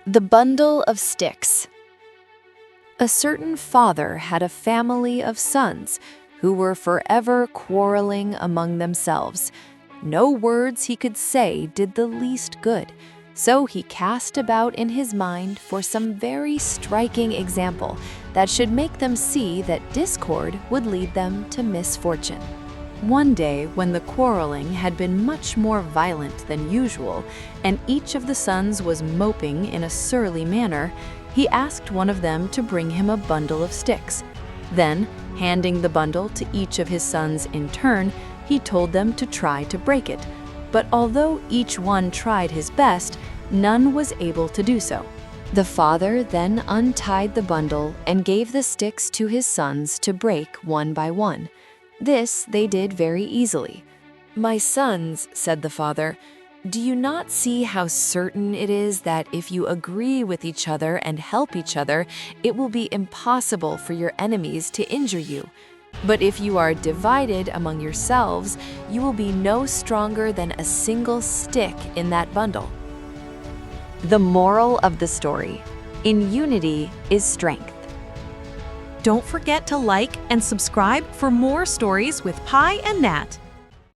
The Bundle of Sticks. A certain father had a family of sons who were forever quarreling among themselves. No words he could say did the least good, so he cast about in his mind for some very striking example that should make them see that discord would lead them to misfortune. One day, when the quarreling had been much more violent than usual, and each of the sons was moping in a surly manner, he asked one of them to bring him a bundle of sticks. Then, handing the bundle to each of his sons in turn, he told them to try to break it. But although each one tried his best, none was able to do so. The father then untied the bundle and gave the sticks to his sons to break one by one. This they did very easily. "My sons," said the father, "do you not see how certain it is that if you agree with each other and help each other, it will be impossible for your enemies to injure you? But if you are divided among yourselves, you will be no stronger than a single stick in that bundle." The moral of the story: in unity is strength. Don't forget to like and subscribe for more stories with Pi and Nat.